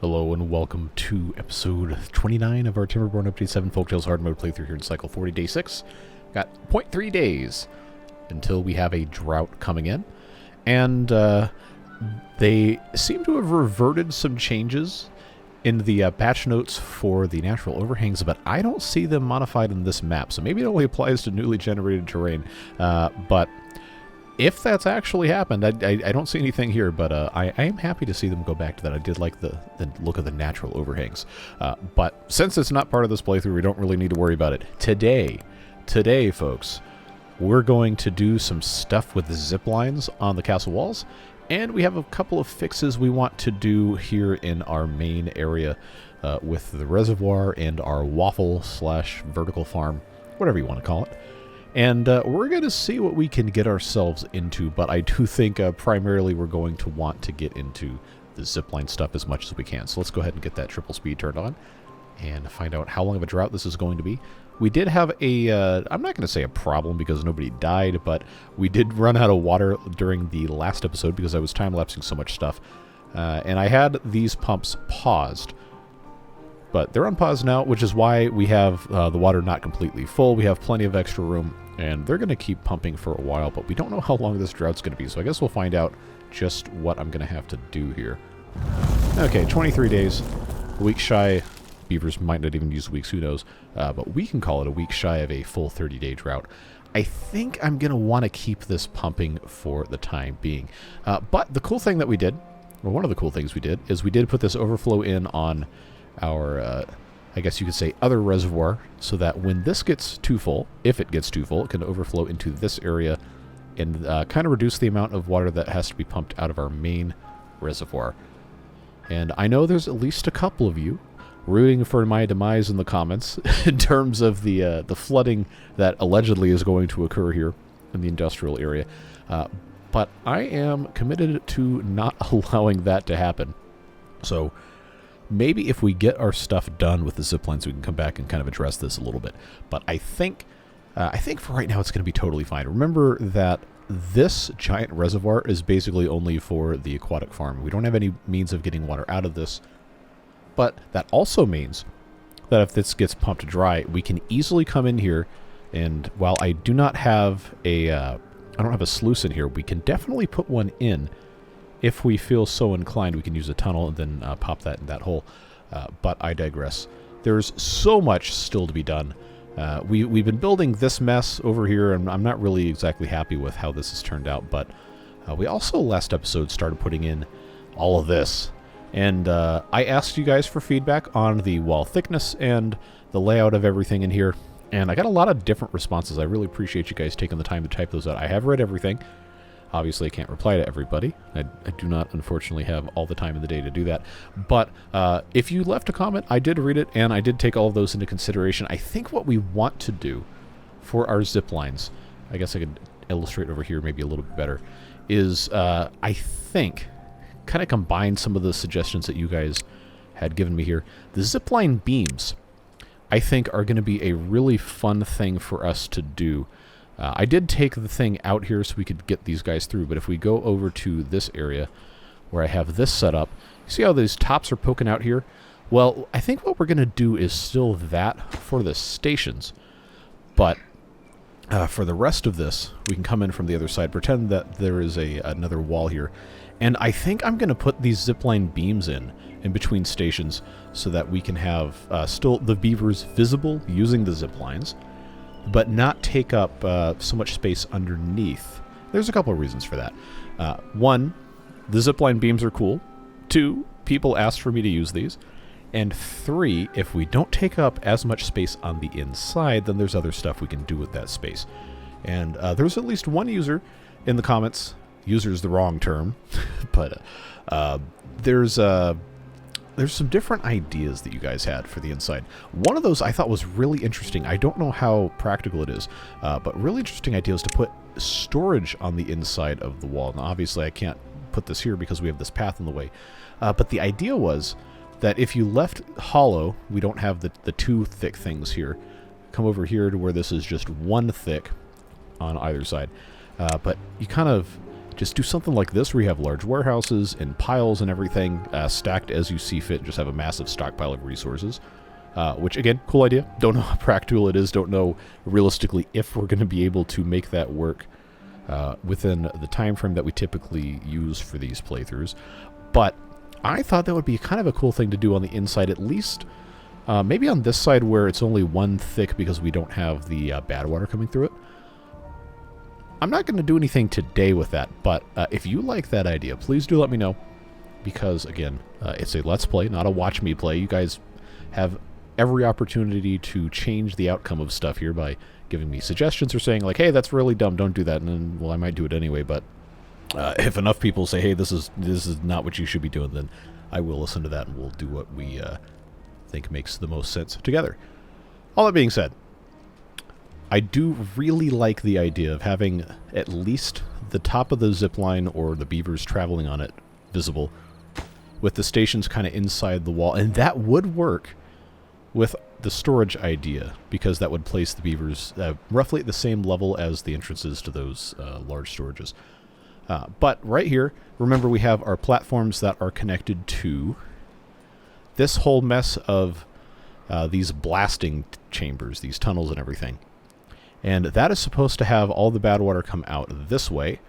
Hello and welcome to episode 29 of our Timberborn Update 7 Folktales Hard Mode playthrough here in Cycle 40, Day 6. Got 0.3 days until we have a drought coming in. And they seem to have reverted some changes in the patch notes for the natural overhangs, but I don't see them modified in this map. So maybe it only applies to newly generated terrain. But if that's actually happened, I don't see anything here, but I am happy to see them go back to that. I did like the look of the natural overhangs. But since it's not part of this playthrough, we don't really need to worry about it. Today, folks, we're going to do some stuff with the zip lines on the castle walls, and we have a couple of fixes we want to do here in our main area with the reservoir and our waffle/vertical farm, whatever you want to call it. And we're going to see what we can get ourselves into, but I do think primarily we're going to want to get into the zipline stuff as much as we can. So let's go ahead and get that triple speed turned on and find out how long of a drought this is going to be. We did have a, I'm not going to say a problem because nobody died, but we did run out of water during the last episode because I was time-lapsing so much stuff. And I had these pumps paused. But they're on pause now, which is why we have the water not completely full. We have plenty of extra room, and they're going to keep pumping for a while, but we don't know how long this drought's going to be, so I guess we'll find out just what I'm going to have to do here. Okay, 23 days, a week shy. Beavers might not even use weeks, who knows, but we can call it a week shy of a full 30-day drought. I think I'm going to want to keep this pumping for the time being. But the cool thing that we did, or one of the cool things we did, is we did put this overflow in on our, I guess you could say, other reservoir, so that when this gets too full, if it gets too full, it can overflow into this area and kind of reduce the amount of water that has to be pumped out of our main reservoir. And I know there's at least a couple of you rooting for my demise in the comments in terms of the flooding that allegedly is going to occur here in the industrial area. But I am committed to not allowing that to happen. So maybe if we get our stuff done with the zip lines, we can come back and kind of address this a little bit. But I think for right now it's going to be totally fine. Remember that this giant reservoir is basically only for the aquatic farm. We don't have any means of getting water out of this. But that also means that if this gets pumped dry, we can easily come in here, and while I do not have I don't have a sluice in here, we can definitely put one in. If we feel so inclined, we can use a tunnel and then pop that in that hole. But I digress. There's so much still to be done. We've been building this mess over here, and I'm not really exactly happy with how this has turned out. But we also, last episode, started putting in all of this. And I asked you guys for feedback on the wall thickness and the layout of everything in here. And I got a lot of different responses. I really appreciate you guys taking the time to type those out. I have read everything. Obviously, I can't reply to everybody. I do not, unfortunately, have all the time in the day to do that. But if you left a comment, I did read it, and I did take all of those into consideration. I think what we want to do for our zip lines, I guess I could illustrate over here maybe a little bit better, is I think kind of combine some of the suggestions that you guys had given me here. The zipline beams, I think, are going to be a really fun thing for us to do. I did take the thing out here so we could get these guys through, but if we go over to this area where I have this set up, see how these tops are poking out here? Well, I think what we're going to do is still that for the stations, but for the rest of this, we can come in from the other side, pretend that there is another wall here, and I think I'm going to put these zipline beams in between stations so that we can have still the beavers visible using the zip lines, but not take up so much space underneath. There's a couple of reasons for that. One, the zipline beams are cool. Two, people asked for me to use these. And three, if we don't take up as much space on the inside, then there's other stuff we can do with that space. And there's at least one user in the comments. User is the wrong term, but there's some different ideas that you guys had for the inside. One of those I thought was really interesting. I don't know how practical it is, but really interesting idea is to put storage on the inside of the wall. Now, obviously, I can't put this here because we have this path in the way, but the idea was that if you left hollow, we don't have the two thick things here. Come over here to where this is just one thick on either side, but you kind of just do something like this where you have large warehouses and piles and everything stacked as you see fit. Just have a massive stockpile of resources. Which, again, cool idea. Don't know how practical it is. Don't know realistically if we're going to be able to make that work within the time frame that we typically use for these playthroughs. But I thought that would be kind of a cool thing to do on the inside, at least maybe on this side where it's only one thick because we don't have the bad water coming through it. I'm not going to do anything today with that, but if you like that idea, please do let me know. Because, again, it's a Let's Play, not a Watch Me Play. You guys have every opportunity to change the outcome of stuff here by giving me suggestions or saying, like, hey, that's really dumb, don't do that. And then, well, I might do it anyway, but if enough people say, hey, this is not what you should be doing, then I will listen to that and we'll do what we think makes the most sense together. All that being said, I do really like the idea of having at least the top of the zip line or the beavers traveling on it visible, with the stations kind of inside the wall. And that would work with the storage idea, because that would place the beavers roughly at the same level as the entrances to those large storages. But right here, remember we have our platforms that are connected to this whole mess of these blasting chambers, these tunnels and everything. And that is supposed to have all the bad water come out this way,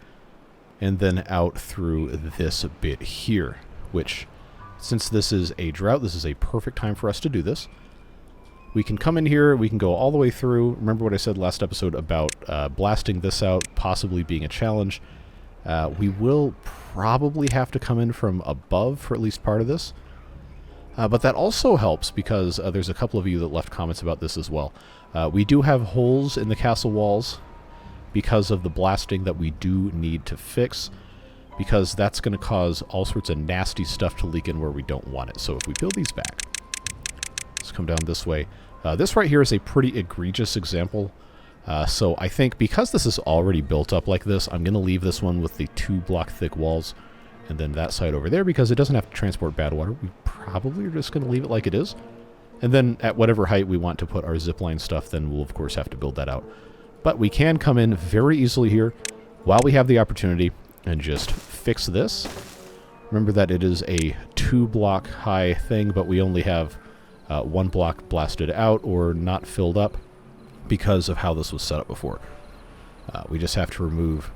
and then out through this bit here, which, since this is a drought, this is a perfect time for us to do this. We can come in here, we can go all the way through. Remember what I said last episode about blasting this out possibly being a challenge. We will probably have to come in from above for at least part of this. But that also helps because there's a couple of you that left comments about this as well. We do have holes in the castle walls because of the blasting that we do need to fix, because that's going to cause all sorts of nasty stuff to leak in where we don't want it. So if we peel these back, let's come down this way. This right here is a pretty egregious example. So I think because this is already built up like this, I'm going to leave this one with the 2-block thick walls, and then that side over there, because it doesn't have to transport bad water. We probably are just going to leave it like it is. And then at whatever height we want to put our zipline stuff, then we'll of course have to build that out. But we can come in very easily here while we have the opportunity and just fix this. Remember that it is a 2-block high thing, but we only have 1 block blasted out or not filled up because of how this was set up before. We just have to remove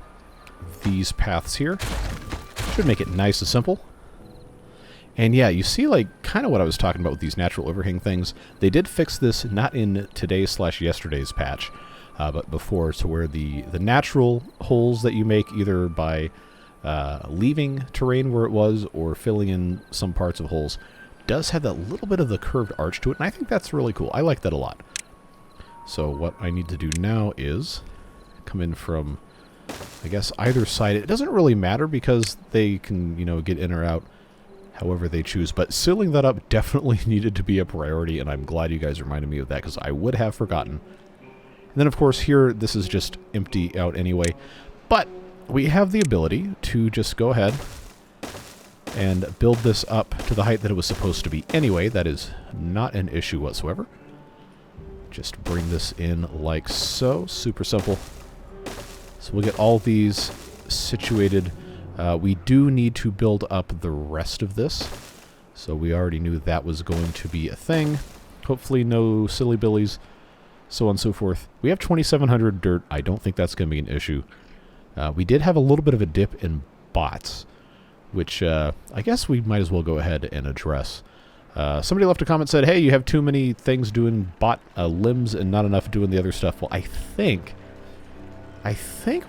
these paths here. Should make it nice and simple. And yeah, you see like kind of what I was talking about with these natural overhang things. They did fix this not in today's/yesterday's patch, but before, to where the natural holes that you make either by leaving terrain where it was or filling in some parts of holes does have that little bit of the curved arch to it, and I think that's really cool. I like that a lot. So what I need to do now is come in from, I guess, either side. It doesn't really matter because they can, you know, get in or out however they choose. But sealing that up definitely needed to be a priority, and I'm glad you guys reminded me of that because I would have forgotten. And then, of course, here, this is just empty out anyway. But we have the ability to just go ahead and build this up to the height that it was supposed to be anyway. That is not an issue whatsoever. Just bring this in like so. Super simple. So we'll get all these situated. We do need to build up the rest of this. So we already knew that was going to be a thing. Hopefully no silly billies, so on and so forth. We have 2,700 dirt. I don't think that's going to be an issue. We did have a little bit of a dip in bots, which I guess we might as well go ahead and address. Somebody left a comment, said, hey, you have too many things doing bot limbs and not enough doing the other stuff. Well, I think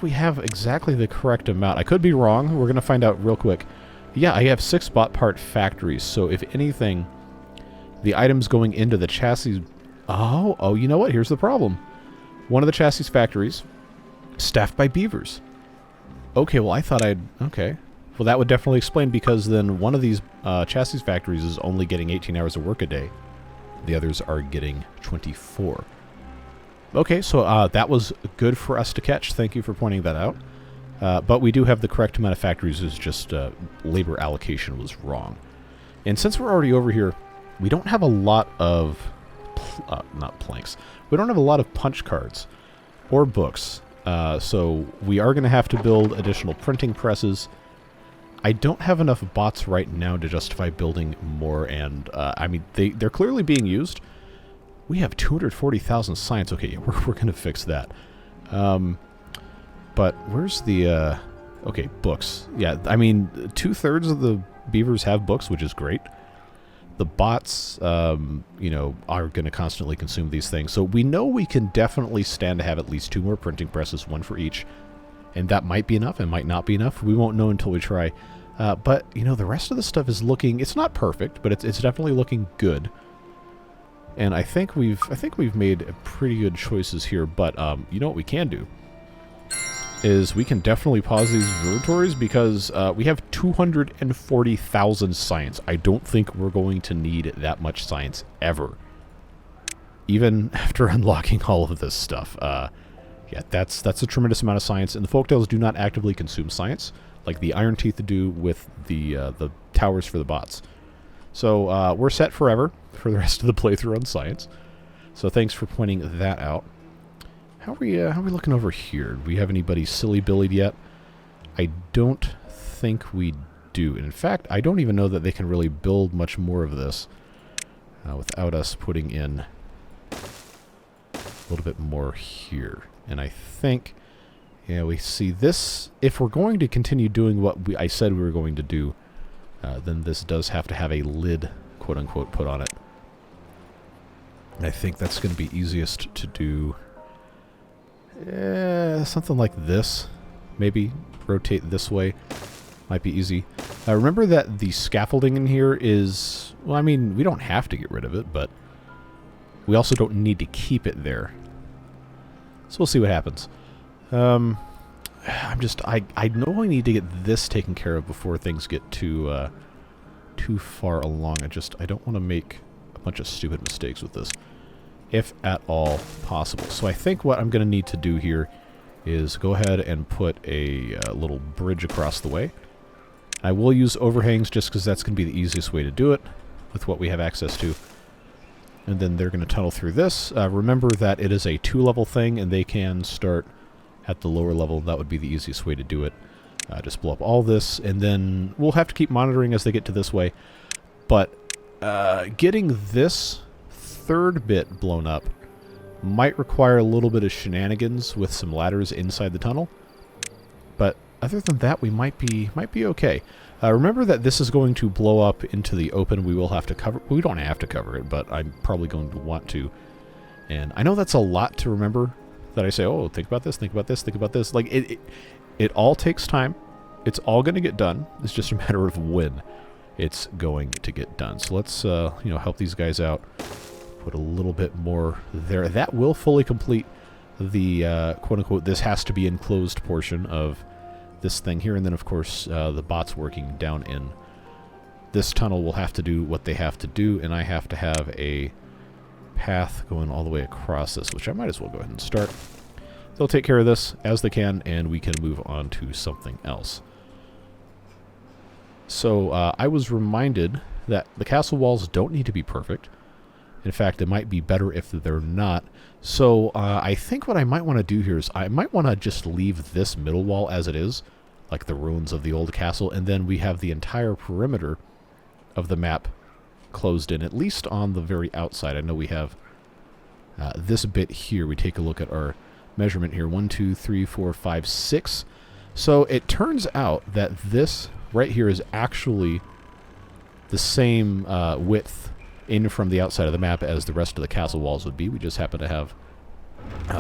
we have exactly the correct amount. I could be wrong. We're going to find out real quick. Yeah, I have 6 bot part factories. So if anything, the items going into the chassis... Oh, you know what? Here's the problem. One of the chassis factories staffed by beavers. Okay, well, I thought I'd... Okay. Well, that would definitely explain, because then one of these chassis factories is only getting 18 hours of work a day. The others are getting 24. Okay, so that was good for us to catch. Thank you for pointing that out. But we do have the correct amount of factories. It's just labor allocation was wrong. And since we're already over here, we don't have a lot of... not planks. We don't have a lot of punch cards or books. So we are going to have to build additional printing presses. I don't have enough bots right now to justify building more, and I mean, they're clearly being used. We have 240,000 science. Okay, yeah, we're going to fix that. But where's the... okay, books. Yeah, I mean, 2/3 of the beavers have books, which is great. The bots, you know, are going to constantly consume these things. So we know we can definitely stand to have at least 2 more printing presses, 1 for each. And that might be enough, it might not be enough. We won't know until we try. But, you know, the rest of the stuff is looking... It's not perfect, but it's definitely looking good. And I think we've made pretty good choices here. But, you know what we can do? Is we can definitely pause these observatories because we have 240,000 science. I don't think we're going to need that much science ever. Even after unlocking all of this stuff. Yeah, that's a tremendous amount of science, and the Folktales do not actively consume science, like the Iron Teeth do with the towers for the bots. So we're set forever for the rest of the playthrough on science. So thanks for pointing that out. How are we looking over here? Do we have anybody silly-billied yet? I don't think we do. In fact, I don't even know that they can really build much more of this without us putting in a little bit more here. And I think, yeah, we see this. If we're going to continue doing what I said we were going to do, then this does have to have a lid, quote-unquote, put on it. And I think that's going to be easiest to do. Something like this. Maybe rotate this way. Might be easy. Remember that the scaffolding in here is... Well, I mean, we don't have to get rid of it, but we also don't need to keep it there. So we'll see what happens. I know I need to get this taken care of before things get too far along. I don't want to make a bunch of stupid mistakes with this, if at all possible. So I think what I'm going to need to do here is go ahead and put a little bridge across the way. I will use overhangs just because that's going to be the easiest way to do it with what we have access to. And then they're going to tunnel through this. Remember that it is a 2-level thing, and they can start at the lower level. That would be the easiest way to do it. Just blow up all this, and then we'll have to keep monitoring as they get to this way. But getting this 3rd bit blown up might require a little bit of shenanigans with some ladders inside the tunnel. But other than that, we might be okay. Remember that this is going to blow up into the open. We will have to cover... We don't have to cover it, but I'm probably going to want to. And I know that's a lot to remember, that I say, oh, think about this, think about this, think about this. Like, it all takes time. It's all going to get done. It's just a matter of when it's going to get done. So let's, you know, help these guys out. Put a little bit more there. That will fully complete the, quote-unquote, this has to be enclosed portion of this thing here. And then, of course, the bots working down in this tunnel will have to do what they have to do, and I have to have a path going all the way across this, which I might as well go ahead and start. They'll take care of this as they can, and we can move on to something else. So I was reminded that the castle walls don't need to be perfect. In fact, it might be better if they're not. So I think what I might want to do here is I might want to just leave this middle wall as it is, like the ruins of the old castle, and then we have the entire perimeter of the map closed in, at least on the very outside. I know we have this bit here. We take a look at our measurement here. 1, 2, 3, 4, 5, 6. So it turns out that this right here is actually the same width in from the outside of the map as the rest of the castle walls would be. We just happen to have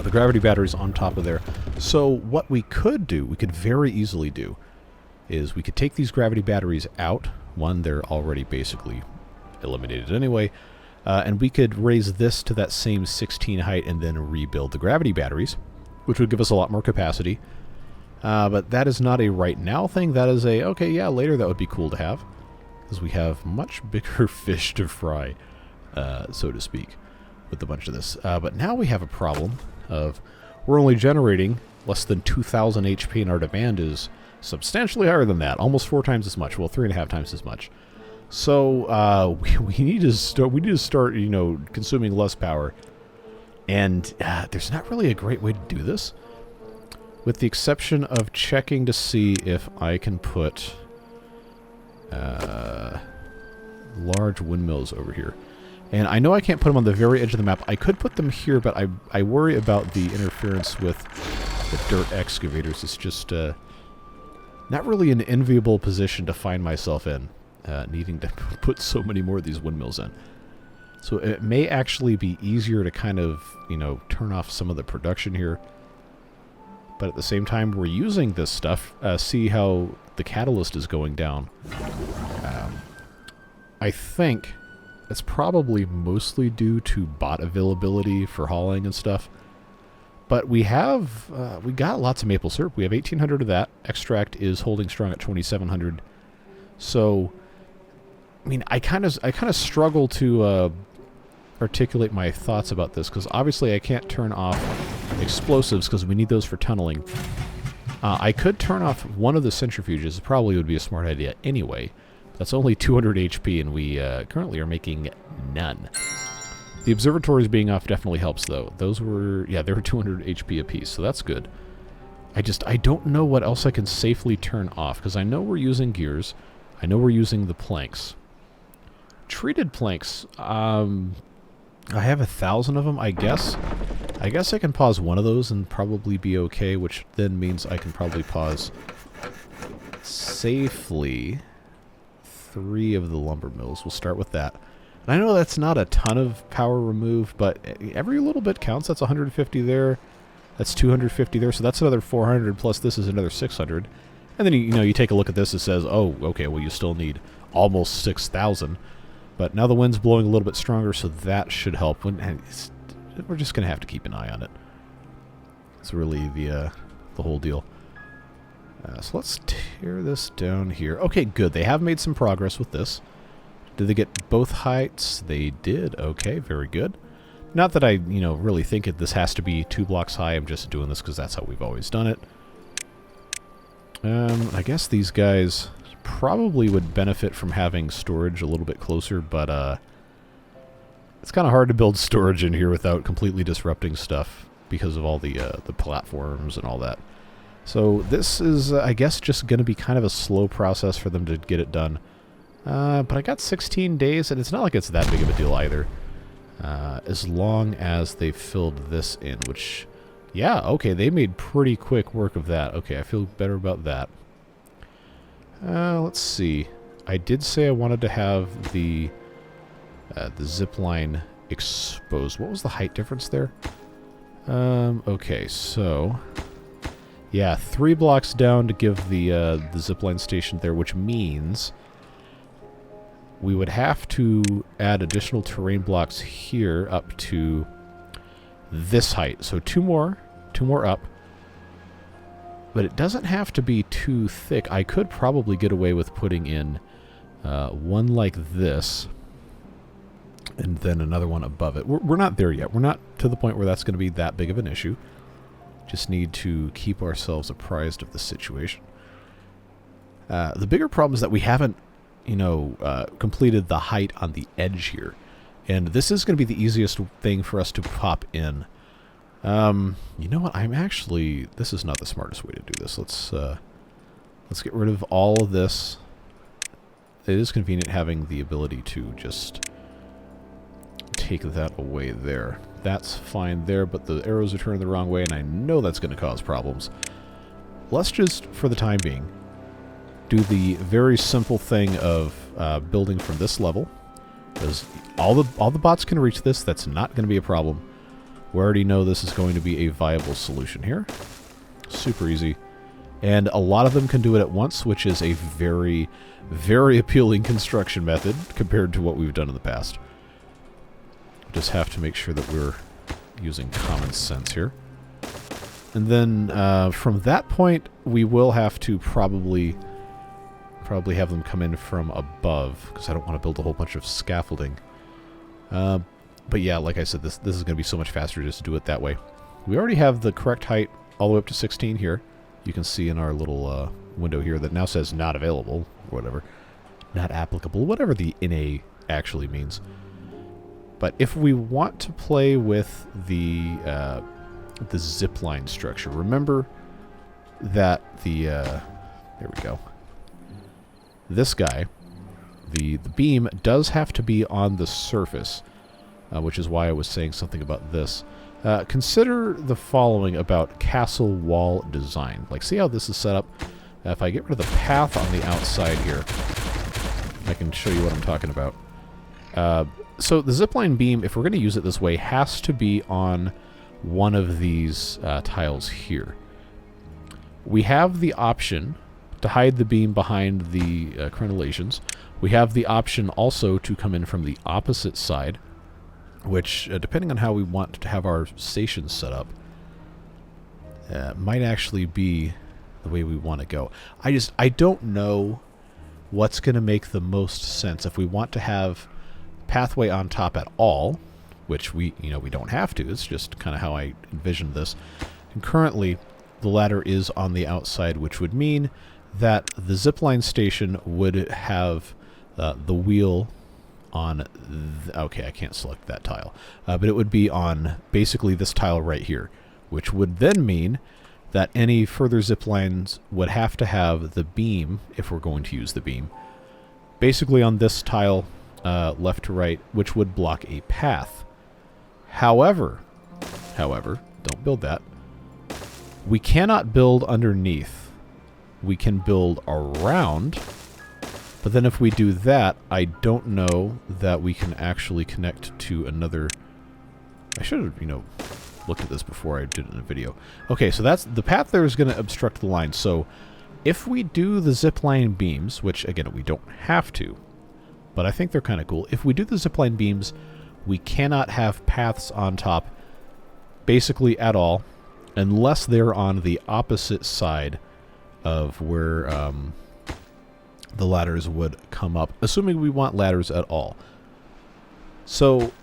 the gravity batteries on top of there. So what we could do, we could very easily do, is we could take these gravity batteries out. One, they're already basically eliminated anyway. And we could raise this to that same 16 height and then rebuild the gravity batteries, which would give us a lot more capacity. But that is not a right now thing. That is a, okay, yeah, later that would be cool to have, because we have much bigger fish to fry, so to speak, with a bunch of this. But now we have a problem of we're only generating less than 2,000 HP, and our demand is substantially higher than that, almost 4 times as much. Well, 3.5 times as much. So we need to start, you know, consuming less power. And there's not really a great way to do this. with the exception of checking to see if I can put large windmills over here. And I know I can't put them on the very edge of the map. I could put them here, but I worry about the interference with the dirt excavators. It's just not really an enviable position to find myself in, needing to put so many more of these windmills in. So it may actually be easier to kind of, turn off some of the production here. But at the same time, we're using this stuff. See how the catalyst is going down. I think it's probably mostly due to bot availability for hauling and stuff. But we got lots of maple syrup. We have 1,800 of that. Extract is holding strong at 2,700. So, I mean, I kind of struggle to articulate my thoughts about this, because obviously I can't turn off explosives because we need those for tunneling. I could turn off one of the centrifuges. It probably would be a smart idea anyway. That's only 200 HP, and we currently are making none. The observatories being off definitely helps, though. Those were, they were 200 HP apiece, so that's good. I don't know what else I can safely turn off, because I know we're using gears. I know we're using the planks. Treated planks, I have 1,000 of them, I guess. I guess I can pause one of those and probably be okay, which then means I can probably pause safely 3 of the lumber mills. We'll start with that. And I know that's not a ton of power removed, but every little bit counts. That's 150 there. That's 250 there. So that's another 400, plus this is another 600. And then, you take a look at this, it says, oh, okay, well, you still need almost 6,000. But now the wind's blowing a little bit stronger, so that should help. We're just going to have to keep an eye on it. It's really the whole deal. So let's tear this down here. Okay, good. They have made some progress with this. Did they get both heights? They did. Okay, very good. Not that I, really think this has to be 2 blocks high. I'm just doing this because that's how we've always done it. I guess these guys probably would benefit from having storage a little bit closer, but it's kind of hard to build storage in here without completely disrupting stuff because of all the platforms and all that. So this is, I guess, just going to be kind of a slow process for them to get it done. But I got 16 days, and it's not like it's that big of a deal either. As long as they filled this in, which, yeah, okay, they made pretty quick work of that. Okay, I feel better about that. Let's see. I did say I wanted to have the zip line exposed. What was the height difference there? Okay, so yeah, 3 blocks down to give the zipline station there, which means we would have to add additional terrain blocks here up to this height. So 2 more up. But it doesn't have to be too thick. I could probably get away with putting in one like this, and then another one above it. We're not there yet. We're not to the point where that's going to be that big of an issue. Just need to keep ourselves apprised of the situation. The bigger problem is that we haven't, completed the height on the edge here. And this is going to be the easiest thing for us to pop in. You know what? This is not the smartest way to do this. Let's get rid of all of this. It is convenient having the ability to just take that away there. That's fine there, but the arrows are turning the wrong way, and I know that's going to cause problems. Let's just, for the time being, do the very simple thing of building from this level, because all the bots can reach this. That's not going to be a problem. We already know this is going to be a viable solution here. Super easy. And a lot of them can do it at once, which is a very, very appealing construction method compared to what we've done in the past. Just have to make sure that we're using common sense here. And then from that point, we will have to probably have them come in from above, because I don't want to build a whole bunch of scaffolding. But yeah, like I said, this is going to be so much faster just to do it that way. We already have the correct height all the way up to 16 here. You can see in our little window here that now says not available, or whatever. Not applicable, whatever the NA actually means. But if we want to play with the zipline structure, remember that the there we go. This guy, the beam does have to be on the surface, which is why I was saying something about this. Consider the following about castle wall design. Like, see how this is set up? If I get rid of the path on the outside here, I can show you what I'm talking about. So the zipline beam, if we're going to use it this way, has to be on one of these tiles here. We have the option to hide the beam behind the crenellations. We have the option also to come in from the opposite side, which, depending on how we want to have our stations set up, might actually be the way we want to go. I don't know what's going to make the most sense. If we want to have pathway on top at all, which we don't have to, it's just kind of how I envisioned this. And currently, the ladder is on the outside, which would mean that the zipline station would have the wheel on... okay, I can't select that tile. But it would be on basically this tile right here, which would then mean that any further zip lines would have to have the beam, if we're going to use the beam, basically on this tile, left to right, which would block a path. However, don't build that. We cannot build underneath. We can build around, but then if we do that, I don't know that we can actually connect to another... I should have, looked at this before I did it in a video. Okay, so that's the path there is going to obstruct the line. So if we do the zipline beams, which again we don't have to, but I think they're kind of cool. If we do the zipline beams, we cannot have paths on top basically at all unless they're on the opposite side of where the ladders would come up, assuming we want ladders at all. So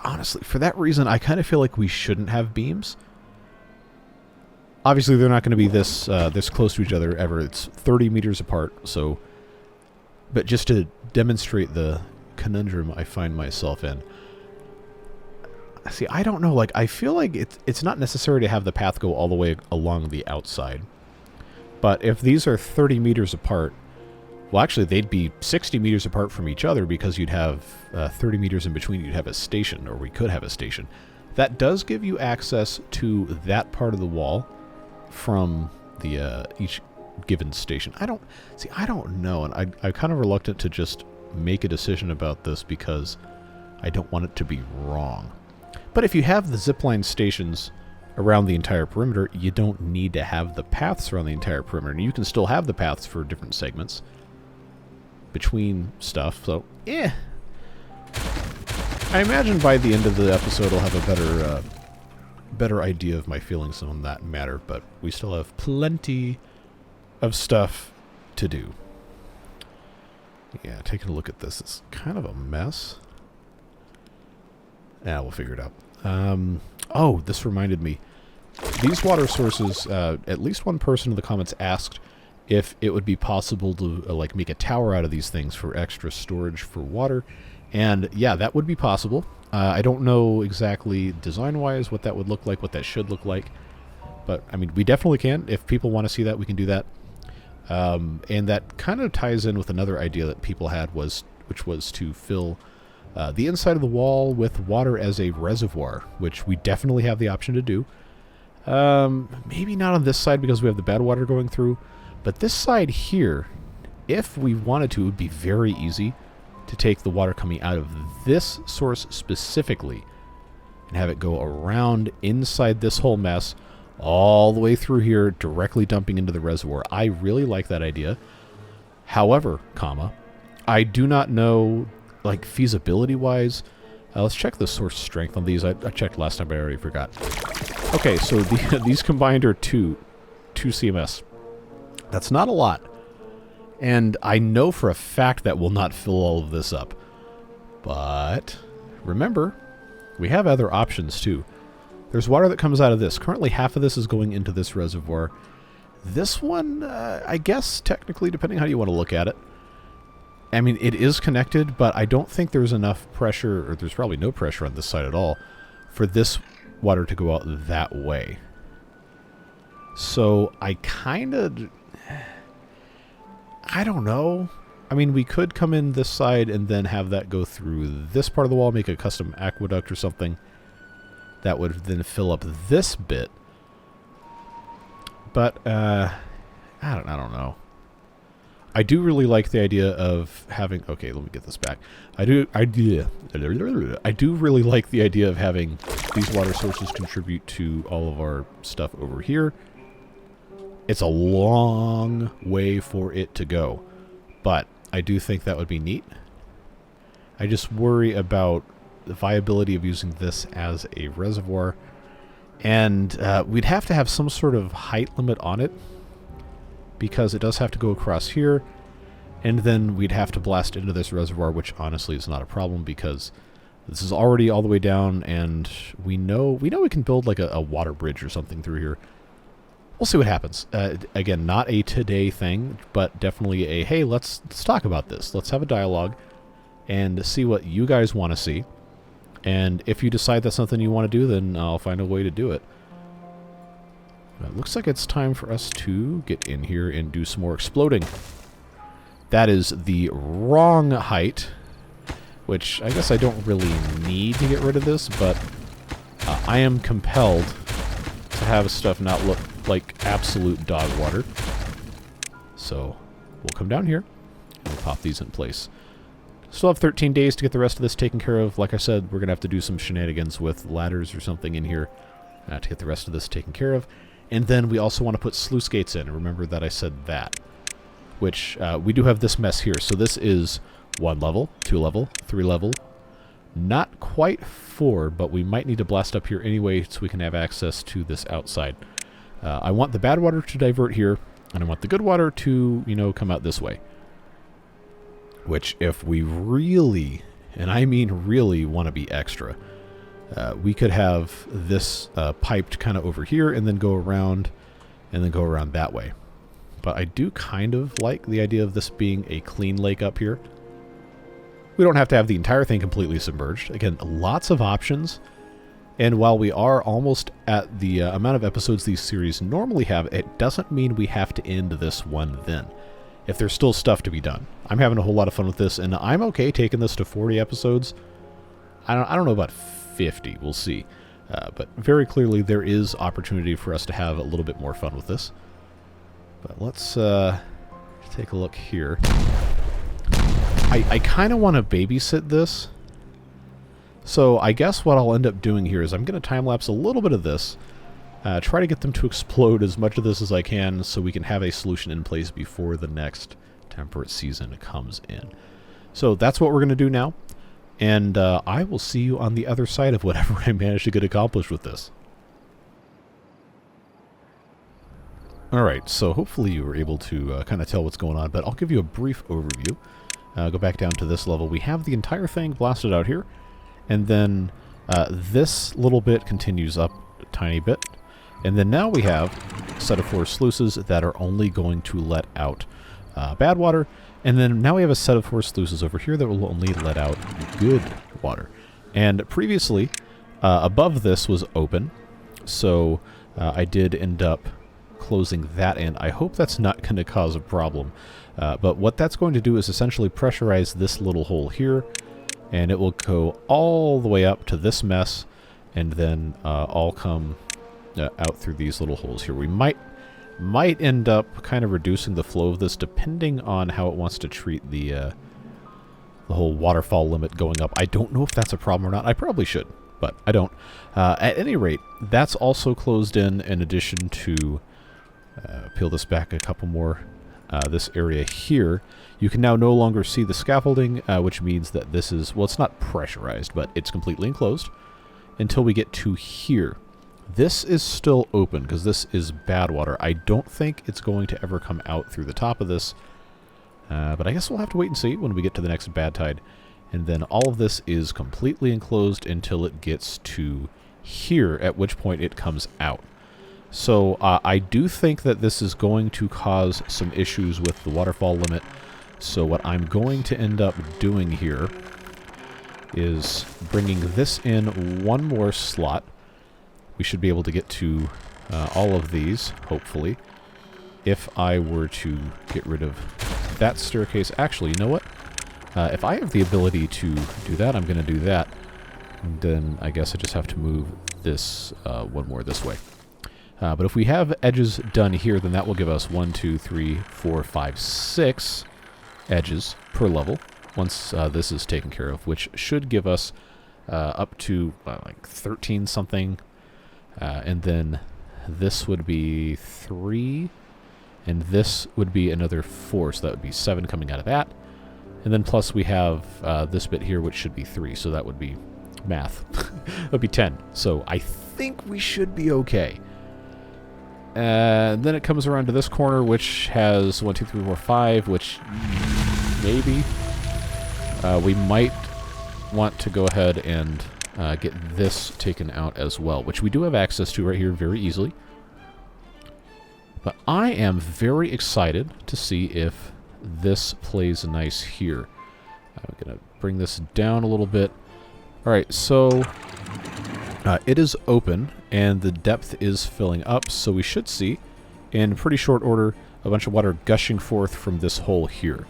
honestly, for that reason, I kind of feel like we shouldn't have beams. Obviously, they're not going to be this close to each other ever. It's 30 meters apart, so... But just to demonstrate the conundrum I find myself in. See, I don't know. Like, I feel like it's not necessary to have the path go all the way along the outside. But if these are 30 meters apart... Well, actually, they'd be 60 meters apart from each other because you'd have 30 meters in between. You'd have a station, or we could have a station. That does give you access to that part of the wall from the each given station. I don't know, and I'm kind of reluctant to just make a decision about this because I don't want it to be wrong. But if you have the zipline stations around the entire perimeter, you don't need to have the paths around the entire perimeter. And you can still have the paths for different segments between stuff, so I imagine by the end of the episode I'll have a better idea of my feelings on that matter, but we still have plenty of stuff to do. Yeah, taking a look at this, it's kind of a mess. We'll figure it out. Oh, this reminded me. These water sources, at least one person in the comments asked if it would be possible to like make a tower out of these things for extra storage for water. And yeah, that would be possible. I don't know exactly design-wise what that would look like, what that should look like. But, I mean, we definitely can. If people want to see that, we can do that. And that kind of ties in with another idea that people had, which was to fill the inside of the wall with water as a reservoir, which we definitely have the option to do. Maybe not on this side because we have the bad water going through. But this side here, if we wanted to, it would be very easy to take the water coming out of this source specifically and have it go around inside this whole mess all the way through here, directly dumping into the reservoir. I really like that idea. However, I do not know, like, feasibility-wise. Let's check the source strength on these. I checked last time, but I already forgot. Okay, so these combined are 2 CMS. That's not a lot. And I know for a fact that will not fill all of this up. But remember, we have other options too. There's water that comes out of this. Currently half of this is going into this reservoir. This one, I guess, technically, depending how you want to look at it. I mean, it is connected, but I don't think there's enough pressure, or there's probably no pressure on this side at all, for this water to go out that way. So I kind of... I don't know. I mean, we could come in this side and then have that go through this part of the wall, make a custom aqueduct or something. That would then fill up this bit. But, I don't know. I do really like the idea of having... Okay, let me get this back. I do really like the idea of having these water sources contribute to all of our stuff over here. It's a long way for it to go, but I do think that would be neat. I just worry about the viability of using this as a reservoir, and we'd have to have some sort of height limit on it, because it does have to go across here, and then we'd have to blast into this reservoir, which honestly is not a problem because this is already all the way down, and we know we can build like a water bridge or something through here. We'll see what happens. Again, not a today thing, but definitely a, hey, let's talk about this. Let's have a dialogue and see what you guys want to see. And if you decide that's something you want to do, then I'll find a way to do it. It looks like it's time for us to get in here and do some more exploding. That is the wrong height, which I guess I don't really need to get rid of this, but I am compelled to have stuff not look like absolute dog water. So we'll come down here and we'll pop these in place. Still have 13 days to get the rest of this taken care of. Like I said, we're going to have to do some shenanigans with ladders or something in here to get the rest of this taken care of. And then we also want to put sluice gates in. Remember that I said that. Which, we do have this mess here. So this is 1 level, 2 level, 3 level. Not quite 4, but we might need to blast up here anyway so we can have access to this outside. I want the bad water to divert here, and I want the good water to, you know, come out this way. Which, if we really, and I mean really, want to be extra, we could have this piped kind of over here and then go around that way. But I do kind of like the idea of this being a clean lake up here. We don't have to have the entire thing completely submerged. Again, lots of options. And while we are almost at the amount of episodes these series normally have, it doesn't mean we have to end this one then. If there's still stuff to be done. I'm having a whole lot of fun with this, and I'm okay taking this to 40 episodes. I don't know about 50. We'll see. But very clearly there is opportunity for us to have a little bit more fun with this. But let's take a look here. I kind of want to babysit this. So I guess what I'll end up doing here is I'm going to time-lapse a little bit of this. Try to get them to explode as much of this as I can so we can have a solution in place before the next temperate season comes in. So that's what we're going to do now. And I will see you on the other side of whatever I manage to get accomplished with this. Alright, so hopefully you were able to kind of tell what's going on, but I'll give you a brief overview. Go back down to this level. We have the entire thing blasted out here, and then this little bit continues up a tiny bit. And then now we have a set of 4 sluices that are only going to let out bad water. And then now we have a set of 4 sluices over here that will only let out good water. And previously, above this was open, so I did end up closing that in. I hope that's not going to cause a problem. But what that's going to do is essentially pressurize this little hole here, and it will go all the way up to this mess, and then all come out through these little holes here. We might end up kind of reducing the flow of this depending on how it wants to treat the whole waterfall limit going up. I don't know if that's a problem or not. I probably should, but I don't. At any rate, that's also closed in addition to peel this back a couple more. This area here, you can now no longer see the scaffolding, which means that this is, well, it's not pressurized, but it's completely enclosed until we get to here. This is still open because this is bad water. I don't think it's going to ever come out through the top of this, but I guess we'll have to wait and see when we get to the next bad tide. And then all of this is completely enclosed until it gets to here, at which point it comes out. So I do think that this is going to cause some issues with the waterfall limit. So what I'm going to end up doing here is bringing this in one more slot. We should be able to get to all of these, hopefully. If I were to get rid of that staircase... Actually, you know what? If I have the ability to do that, I'm going to do that. And then I guess I just have to move this one more this way. But if we have edges done here, then that will give us 1, 2, 3, 4, 5, 6 edges per level once this is taken care of, which should give us up to like 13 something. And then this would be 3, and this would be another 4, so that would be 7 coming out of that. And then plus we have this bit here, which should be 3, so that would be math. That would be 10. So I think we should be okay. And then it comes around to this corner, which has 1, 2, 3, 4, 5, which maybe we might want to go ahead and get this taken out as well, which we do have access to right here very easily. But I am very excited to see if this plays nice here. I'm going to bring this down a little bit. Alright, so it is open, and the depth is filling up, so we should see, in pretty short order, a bunch of water gushing forth from this hole here.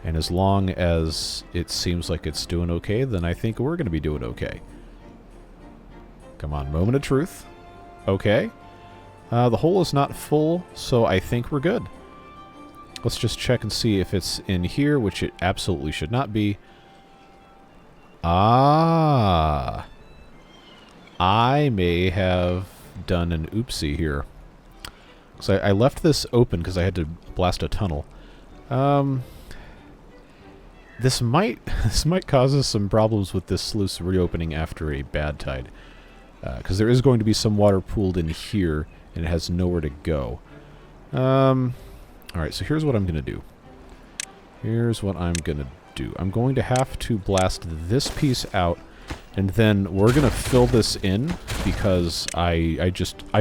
And as long as it seems like it's doing okay, then I think we're going to be doing okay. Come on, moment of truth. Okay. The hole is not full, so I think we're good. Let's just check and see if it's in here, which it absolutely should not be. Ah. I may have done an oopsie here. So I left this open because I had to blast a tunnel. This might cause us some problems with this sluice reopening after a bad tide. Because there is going to be some water pooled in here, and it has nowhere to go. Alright, so here's what I'm going to do. Here's what I'm going to do. I'm going to have to blast this piece out, and then we're going to fill this in, because I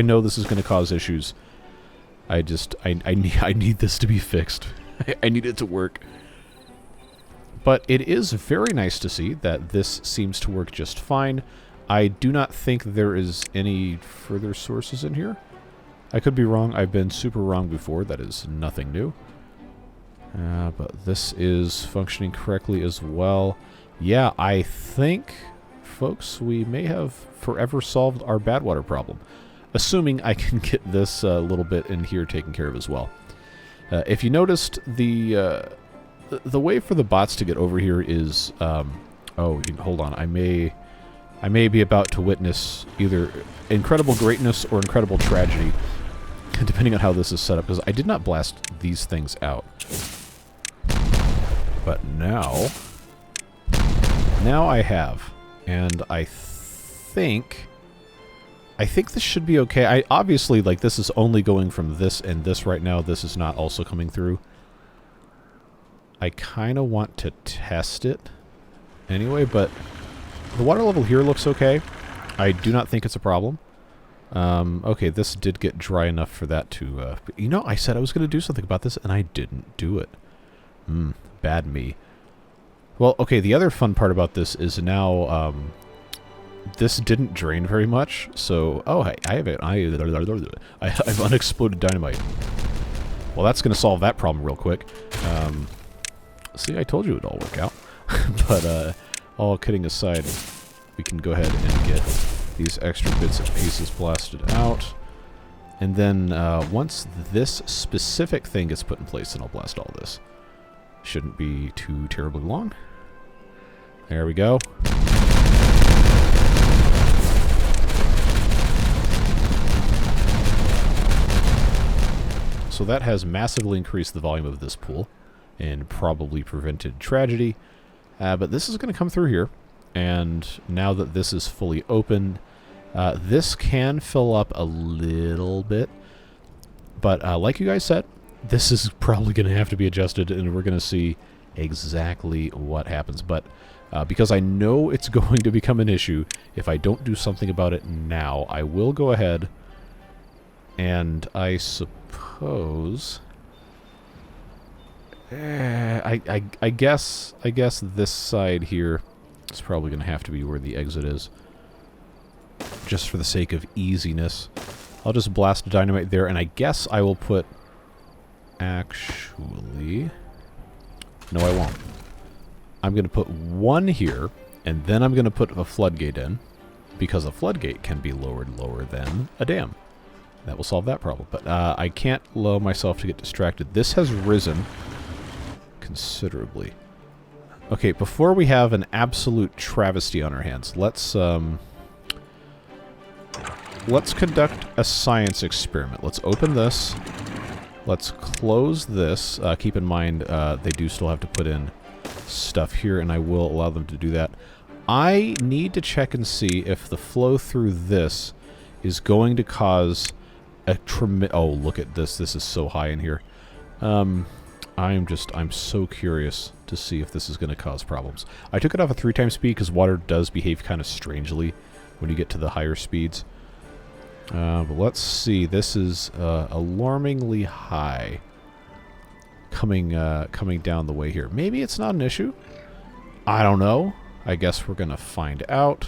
know this is going to cause issues. I need this to be fixed. I need it to work. But it is very nice to see that this seems to work just fine. I do not think there is any further sources in here. I could be wrong. I've been super wrong before. That is nothing new. But this is functioning correctly as well. Yeah, I think, folks, we may have forever solved our bad water problem. Assuming I can get this little bit in here taken care of as well. If you noticed, the way for the bots to get over here is... oh, hold on. I may be about to witness either incredible greatness or incredible tragedy, depending on how this is set up, because I did not blast these things out. But now I have, and I think this should be okay. Obviously, like, this is only going from this and this right now. This is not also coming through. I kind of want to test it anyway, but the water level here looks okay. I do not think it's a problem. Okay, this did get dry enough for that to... you know, I said I was going to do something about this, and I didn't do it. Bad me. Well, okay, the other fun part about this is now... this didn't drain very much, so... Oh, hey, I have unexploded dynamite. Well, that's going to solve that problem real quick. See, I told you it would all work out. But, all kidding aside, we can go ahead and get these extra bits and pieces blasted out. And then, once this specific thing gets put in place, then I'll blast all this. Shouldn't be too terribly long. There we go. So that has massively increased the volume of this pool and probably prevented tragedy. But this is going to come through here, and now that this is fully open, this can fill up a little bit. But like you guys said, this is probably going to have to be adjusted, and we're going to see exactly what happens. But because I know it's going to become an issue, if I don't do something about it now, I will go ahead and I suppose... I guess this side here is probably going to have to be where the exit is. Just for the sake of easiness. I'll just blast a dynamite there, and I guess I will put... Actually... No, I won't. I'm going to put one here, and then I'm going to put a floodgate in, because a floodgate can be lowered lower than a dam. That will solve that problem. But I can't allow myself to get distracted. This has risen considerably. Okay, before we have an absolute travesty on our hands, let's conduct a science experiment. Let's open this. Let's close this. Keep in mind, they do still have to put in stuff here, and I will allow them to do that. I need to check and see if the flow through this is going to cause a tremendous... Oh, look at this. This is so high in here. I'm so curious to see if this is going to cause problems. I took it off a 3x speed because water does behave kind of strangely when you get to the higher speeds. But let's see. This is alarmingly high coming down the way here. Maybe it's not an issue. I don't know. I guess we're going to find out.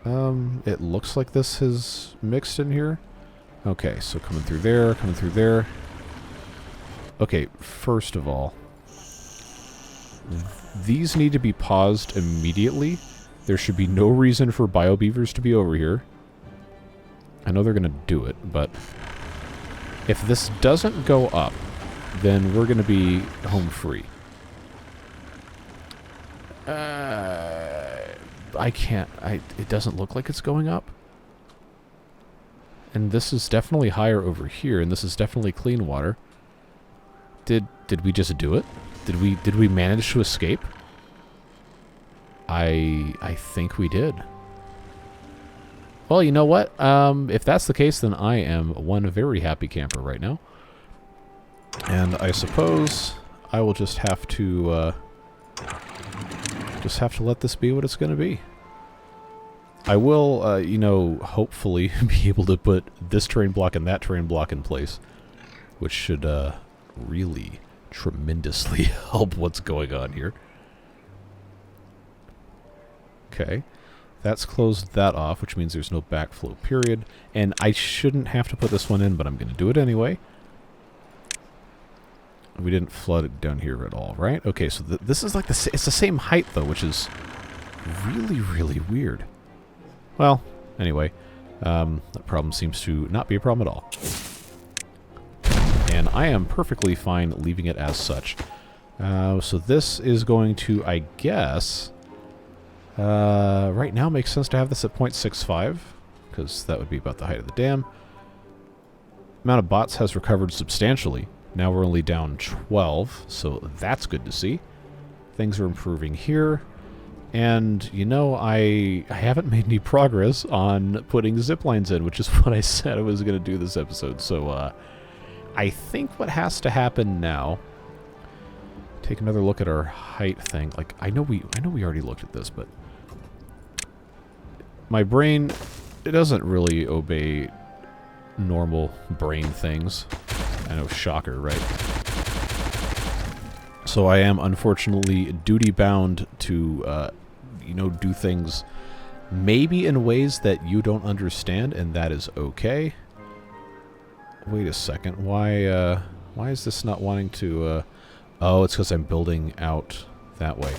It looks like this is mixed in here. Okay, so coming through there, coming through there. Okay, first of all, these need to be paused immediately. There should be no reason for biobeavers to be over here. I know they're going to do it, but if this doesn't go up, then we're going to be home free. I can't. It doesn't look like it's going up. And this is definitely higher over here, and this is definitely clean water. Did we just do it? Did we manage to escape? I think we did. Well, you know what? If that's the case, then I am one very happy camper right now. And I suppose I will just have to let this be what it's going to be. I will, you know, hopefully be able to put this terrain block and that terrain block in place, which should really tremendously help what's going on here. Okay. That's closed that off, which means there's no backflow period. And I shouldn't have to put this one in, but I'm going to do it anyway. We didn't flood it down here at all, right? Okay, so this is like it's the same height, though, which is really, really weird. Well, anyway, that problem seems to not be a problem at all. And I am perfectly fine leaving it as such. So this is going to, I guess... right now makes sense to have this at 0.65, because that would be about the height of the dam. Amount of bots has recovered substantially. Now we're only down 12, so that's good to see. Things are improving here. And, you know, I haven't made any progress on putting zip lines in, which is what I said I was going to do this episode. So, I think what has to happen now... Take another look at our height thing. Like, I know we already looked at this, but... My brain, it doesn't really obey normal brain things. I know, shocker, right? So I am unfortunately duty-bound to, you know, do things maybe in ways that you don't understand, and that is okay. Wait a second, why is this not wanting to, oh, it's because I'm building out that way.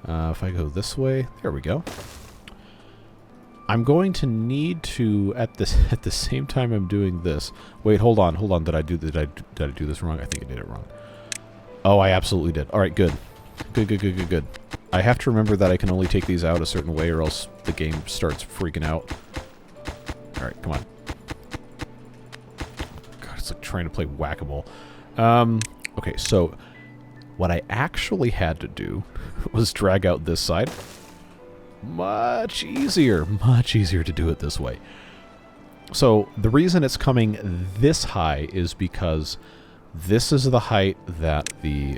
If I go this way, there we go. I'm going to need to at the same time I'm doing this. Wait, hold on. Did I do this wrong? I think I did it wrong. Oh, I absolutely did. All right, good. Good. I have to remember that I can only take these out a certain way, or else the game starts freaking out. All right, come on. God, it's like trying to play whack-a-mole. Okay, so what I actually had to do was drag out this side. Much easier to do it this way. So the reason it's coming this high is because this is the height that the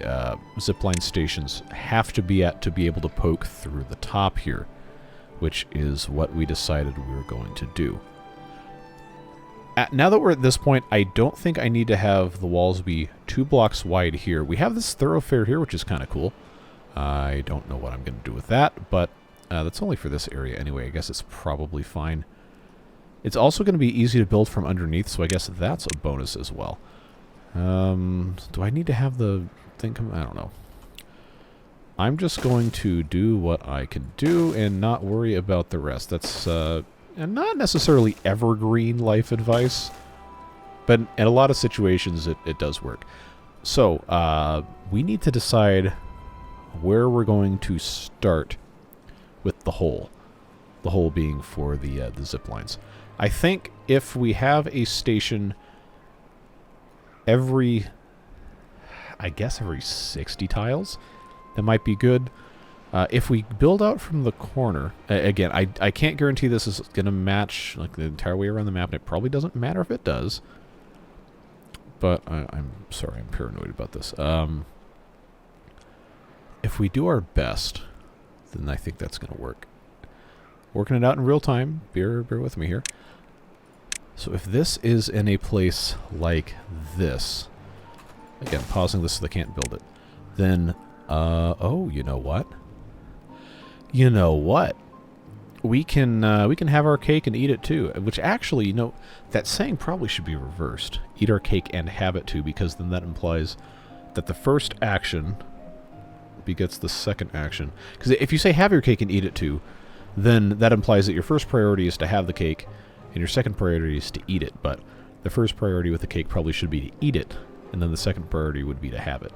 zipline stations have to be at to be able to poke through the top here, which is what we decided we were going to do. Now that we're at this point, I don't think I need to have the walls be 2 blocks wide here. We have this thoroughfare here, which is kind of cool. I don't know what I'm going to do with that, but that's only for this area anyway. I guess it's probably fine. It's also going to be easy to build from underneath, so I guess that's a bonus as well. Do I need to have the thing come? I don't know. I'm just going to do what I can do and not worry about the rest. That's not necessarily evergreen life advice, but in a lot of situations it does work. So we need to decide where we're going to start with the hole. The hole being for the zip lines. I think if we have a station every 60 tiles, that might be good. If we build out from the corner, again, I can't guarantee this is going to match like the entire way around the map, and it probably doesn't matter if it does. But I'm sorry, I'm paranoid about this. If we do our best, then I think that's going to work. Working it out in real time. Bear with me here. So if this is in a place like this, again, pausing this so they can't build it, then, oh, you know what? You know what? We can have our cake and eat it too, which actually, you know, that saying probably should be reversed. Eat our cake and have it too, because then that implies that the first action begets the second action. Because if you say have your cake and eat it too, then that implies that your first priority is to have the cake, and your second priority is to eat it. But the first priority with the cake probably should be to eat it, and then the second priority would be to have it.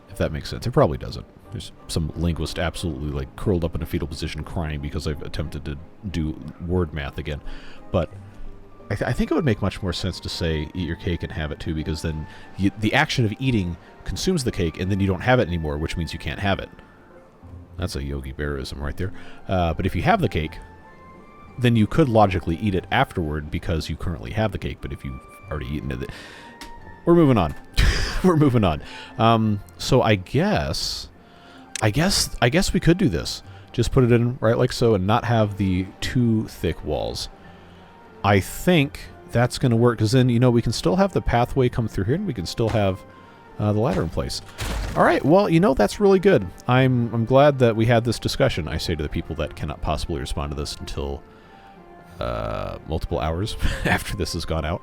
If that makes sense. It probably doesn't. There's some linguist absolutely like curled up in a fetal position crying because I've attempted to do word math again. But I think it would make much more sense to say eat your cake and have it too, because then the action of eating consumes the cake, and then you don't have it anymore, which means you can't have it. That's a Yogi Bearism right there. But if you have the cake, then you could logically eat it afterward because you currently have the cake. But if you've already eaten it, we're moving on. We're moving on. So I guess we could do this. Just put it in right like so and not have the too thick walls. I think that's going to work, because then, you know, we can still have the pathway come through here, and we can still have the ladder in place. All right, well, you know, that's really good. I'm glad that we had this discussion, I say to the people that cannot possibly respond to this until multiple hours after this has gone out.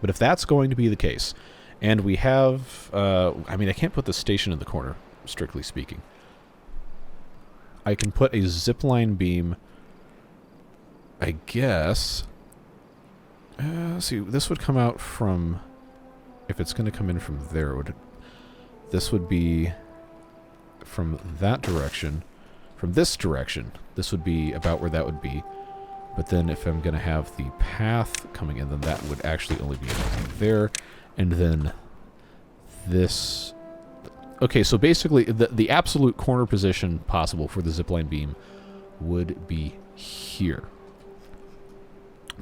But if that's going to be the case, and we have... I mean, I can't put the station in the corner, strictly speaking. I can put a zipline beam, I guess... let's see, this would come out from... If it's going to come in from there, this would be from that direction. From this direction, this would be about where that would be. But then if I'm going to have the path coming in, then that would actually only be there. And then this... Okay, so basically the absolute corner position possible for the zipline beam would be here.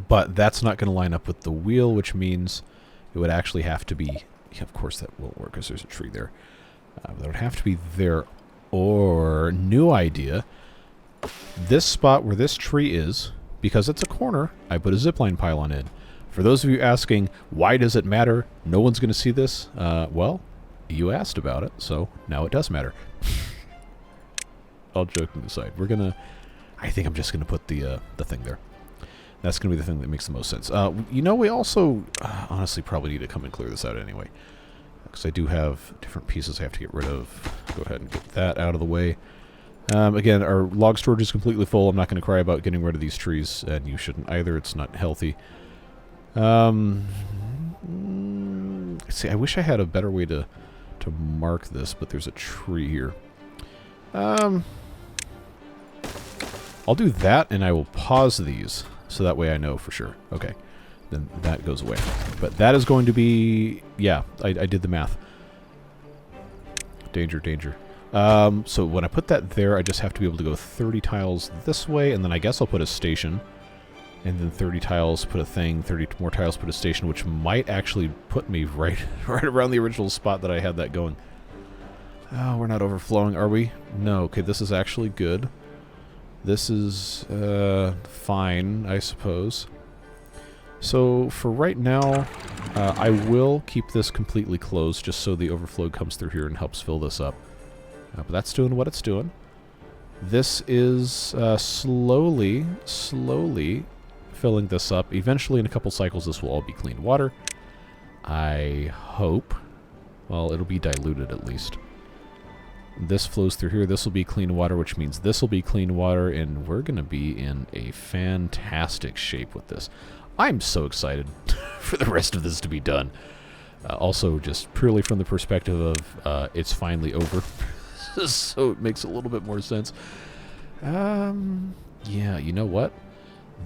But that's not going to line up with the wheel, which means it would actually have to be... Yeah, of course that won't work because there's a tree there. That would have to be there. Or, new idea, this spot where this tree is, because it's a corner, I put a zipline pylon in. For those of you asking, why does it matter? No one's going to see this. Well, you asked about it, so now it does matter. All joking aside, we're going to... I think I'm just going to put the thing there. That's going to be the thing that makes the most sense. You know, we also honestly probably need to come and clear this out anyway, because I do have different pieces I have to get rid of. Go ahead and get that out of the way. Again, our log storage is completely full. I'm not going to cry about getting rid of these trees, and you shouldn't either. It's not healthy. See, I wish I had a better way to mark this, but there's a tree here. I'll do that, and I will pause these. So that way I know for sure. Okay. Then that goes away. But that is going to be... Yeah, I did the math. Danger, danger. So when I put that there, I just have to be able to go 30 tiles this way, and then I guess I'll put a station. And then 30 tiles, put a thing, 30 more tiles, put a station, which might actually put me right around the original spot that I had that going. Oh, we're not overflowing, are we? No. Okay, this is actually good. This is fine, I suppose. So for right now, I will keep this completely closed just so the overflow comes through here and helps fill this up. But that's doing what it's doing. This is slowly filling this up. Eventually, in a couple cycles, this will all be clean water. I hope. Well, it'll be diluted at least. This flows through here. This will be clean water, which means this will be clean water, and we're going to be in a fantastic shape with this. I'm so excited for the rest of this to be done. Also, just purely from the perspective of it's finally over. So it makes a little bit more sense. Yeah, you know what?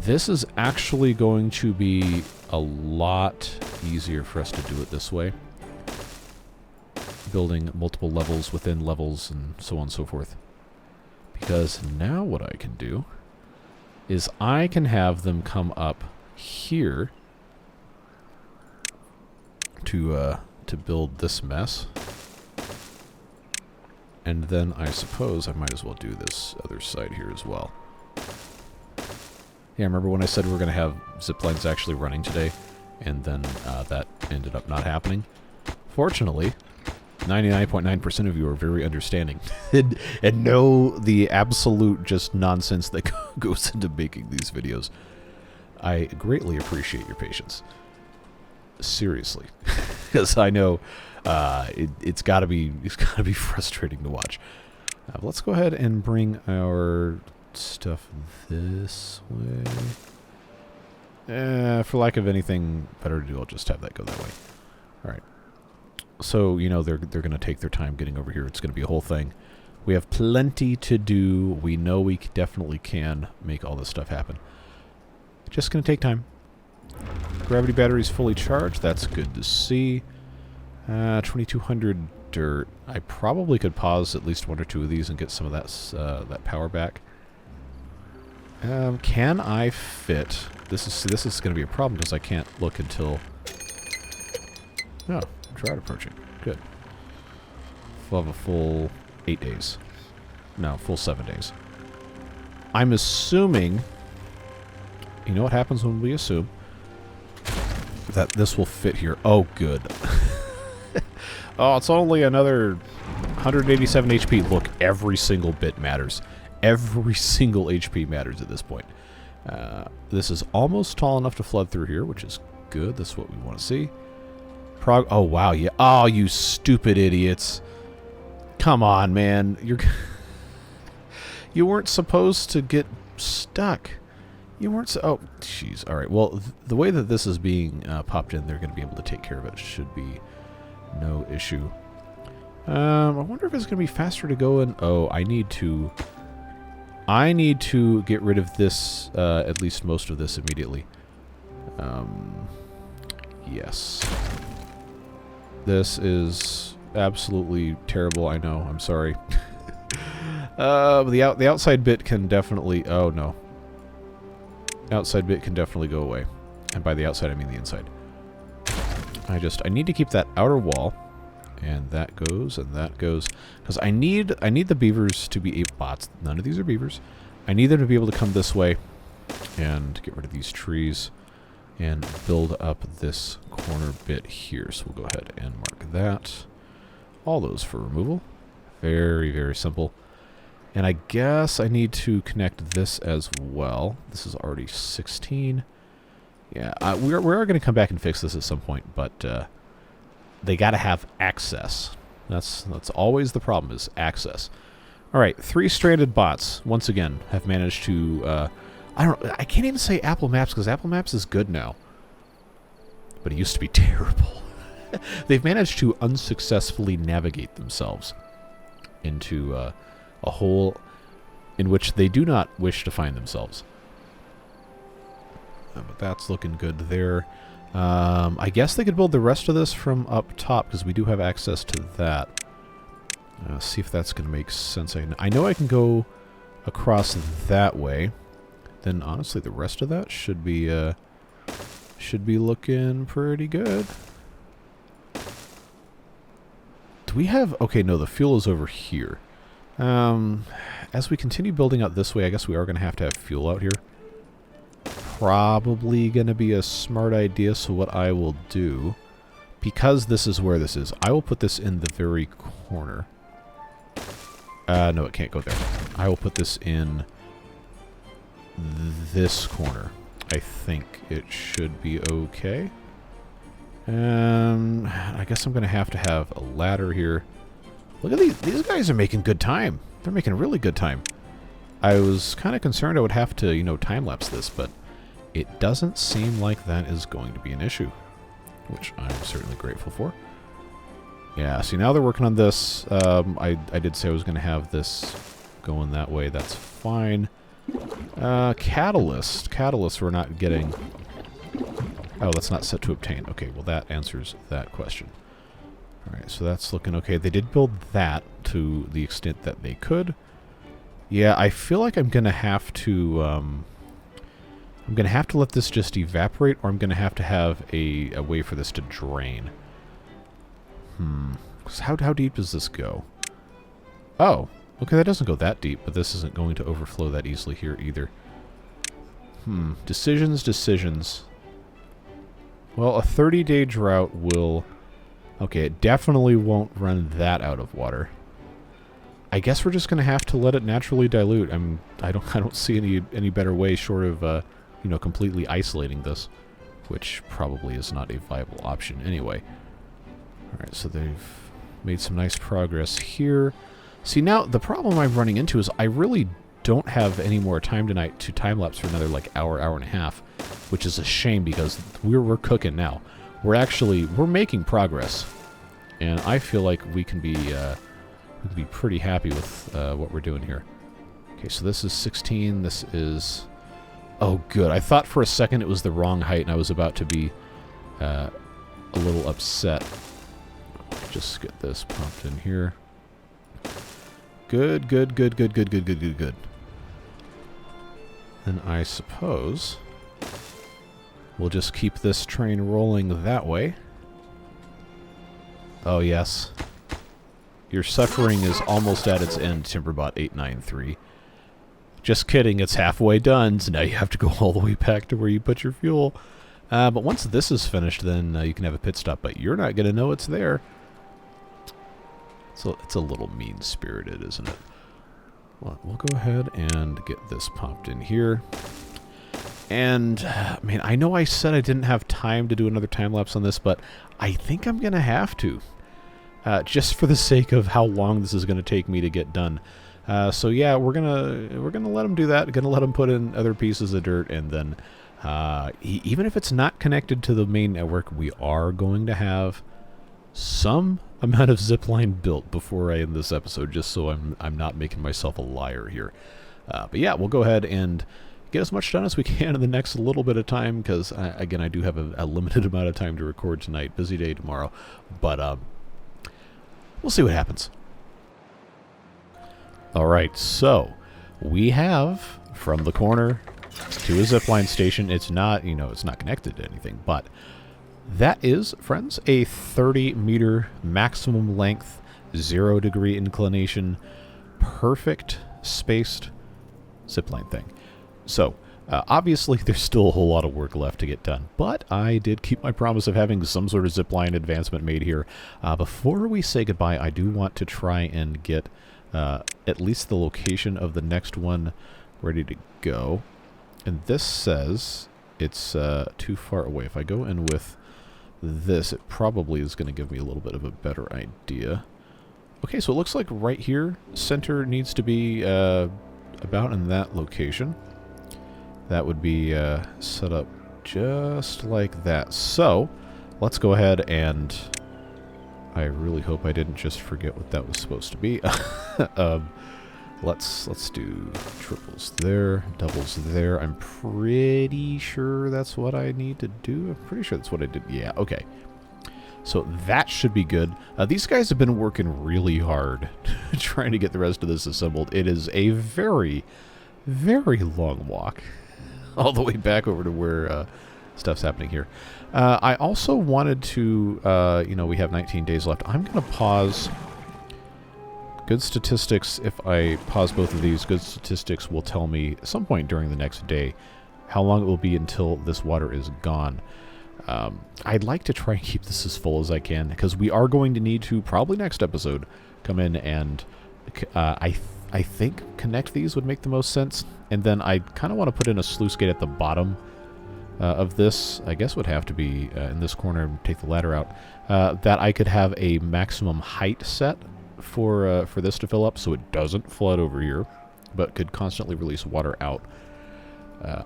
This is actually going to be a lot easier for us to do it this way. Building multiple levels within levels and so on and so forth. Because now what I can do is I can have them come up here to build this mess. And then I suppose I might as well do this other side here as well. Yeah, remember when I said we were going to have ziplines actually running today? And then that ended up not happening? Fortunately, 99.9% of you are very understanding and know the absolute just nonsense that goes into making these videos. I greatly appreciate your patience. Seriously. Because I know it's got to be frustrating to watch. Let's go ahead and bring our stuff this way. For lack of anything better to do, I'll just have that go that way. All right. So, you know, they're going to take their time getting over here. It's going to be a whole thing. We have plenty to do. We know we definitely can make all this stuff happen. Just going to take time. Gravity battery's fully charged. That's good to see. 2200 dirt. I probably could pause at least one or two of these and get some of that power back. Can I fit? This is going to be a problem because I can't look until. Oh, drought approaching. Good. We'll have a full 8 days. No, full 7 days. I'm assuming. You know what happens when we assume that this will fit here. Oh, good. Oh, it's only another 187 HP. Look, every single bit matters. Every single HP matters at this point. This is almost tall enough to flood through here, which is good. That's what we want to see. Oh, wow. Yeah. Oh, you stupid idiots. Come on, man. You weren't supposed to get stuck. You weren't oh, jeez. All right. Well, the way that this is being popped in, they're going to be able to take care of it. Should be no issue. I wonder if it's going to be faster to go in. Oh, I need to get rid of this, at least most of this immediately. Yes. This is absolutely terrible. I know. I'm sorry. The outside bit can definitely. Oh no. Outside bit can definitely go away, and by the outside I mean the inside. I need to keep that outer wall, and that goes, because I need the beavers to be bots. None of these are beavers. I need them to be able to come this way, and get rid of these trees, and build up this corner bit here. So we'll go ahead and mark that. All those for removal. Very, very simple. And I guess I need to connect this as well. This is already 16. Yeah, we are going to come back and fix this at some point, but they got to have access. That's always the problem, is access. All right, 3 stranded bots once again have managed to. I can't even say Apple Maps because Apple Maps is good now, but it used to be terrible. They've managed to unsuccessfully navigate themselves into a hole in which they do not wish to find themselves. But that's looking good there. I guess they could build the rest of this from up top because we do have access to that. See if that's going to make sense. I know I can go across that way. Then honestly, the rest of that should be looking pretty good. Do we have? Okay, no, the fuel is over here. As we continue building out this way, I guess we are going to have fuel out here. Probably going to be a smart idea, so what I will do, because this is where this is, I will put this in the very corner. No, it can't go there. I will put this in this corner. I think it should be okay. I guess I'm going to have a ladder here. Look at these. These guys are making good time. They're making really good time. I was kind of concerned I would have to, you know, time-lapse this, but it doesn't seem like that is going to be an issue, which I'm certainly grateful for. Yeah, see, now they're working on this. I did say I was going to have this going that way. That's fine. Catalyst. Catalyst we're not getting. Oh, that's not set to obtain. Okay, well that answers that question. Alright, so that's looking okay. They did build that to the extent that they could. Yeah, I feel like I'm going to have to... I'm going to have to let this just evaporate, or I'm going to have a way for this to drain. 'Cause how deep does this go? Oh, okay, that doesn't go that deep, but this isn't going to overflow that easily here either. Decisions. Well, a 30-day drought will... Okay, it definitely won't run that out of water. I guess we're just going to have to let it naturally dilute. I don't see any better way short of you know, completely isolating this, which probably is not a viable option anyway. All right, so they've made some nice progress here. See, now the problem I'm running into is I really don't have any more time tonight to time-lapse for another like hour and a half, which is a shame because we're cooking now. We're making progress, and I feel like we can be pretty happy with what we're doing here. Okay, so this is 16. This is... Oh, good. I thought for a second it was the wrong height, and I was about to be a little upset. Just get this pumped in here. Good. And I suppose we'll just keep this train rolling that way. Oh, yes. Your suffering is almost at its end, Timberbot 893. Just kidding, it's halfway done, so now you have to go all the way back to where you put your fuel. But once this is finished, then you can have a pit stop, but you're not going to know it's there. So it's a little mean-spirited, isn't it? Well, we'll go ahead and get this popped in here. And, man, I know I said I didn't have time to do another time-lapse on this, but I think I'm going to have to. Just for the sake of how long this is going to take me to get done. So yeah, we're gonna let them do that. Gonna let them put in other pieces of dirt, and then even if it's not connected to the main network, we are going to have some amount of zipline built before I end this episode, just so I'm not making myself a liar here. But yeah, we'll go ahead and get as much done as we can in the next little bit of time, because again, I do have a limited amount of time to record tonight. Busy day tomorrow, but we'll see what happens. Alright, so we have from the corner to a zipline station. It's not, you know, it's not connected to anything, but that is, friends, a 30-meter maximum length, 0-degree inclination, perfect spaced zipline thing. So, obviously, there's still a whole lot of work left to get done, but I did keep my promise of having some sort of zipline advancement made here. Before we say goodbye, I do want to try and get at least the location of the next one ready to go. And this says it's too far away. If I go in with this, it probably is going to give me a little bit of a better idea. Okay, so it looks like right here, center needs to be about in that location. That would be set up just like that. So, let's go ahead and... I really hope I didn't just forget what that was supposed to be. Let's do triples there, doubles there. I'm pretty sure that's what I need to do. I'm pretty sure that's what I did. Yeah, okay. So that should be good. These guys have been working really hard trying to get the rest of this assembled. It is a very, very long walk all the way back over to where stuff's happening here. I also wanted to, you know, we have 19 days left. I'm going to pause. Good statistics, if I pause both of these, good statistics will tell me at some point during the next day how long it will be until this water is gone. I'd like to try and keep this as full as I can, because we are going to need to, probably next episode, come in and I think connect these would make the most sense. And then I kind of want to put in a sluice gate at the bottom of this, I guess would have to be in this corner, take the ladder out, that I could have a maximum height set for this to fill up so it doesn't flood over here, but could constantly release water out.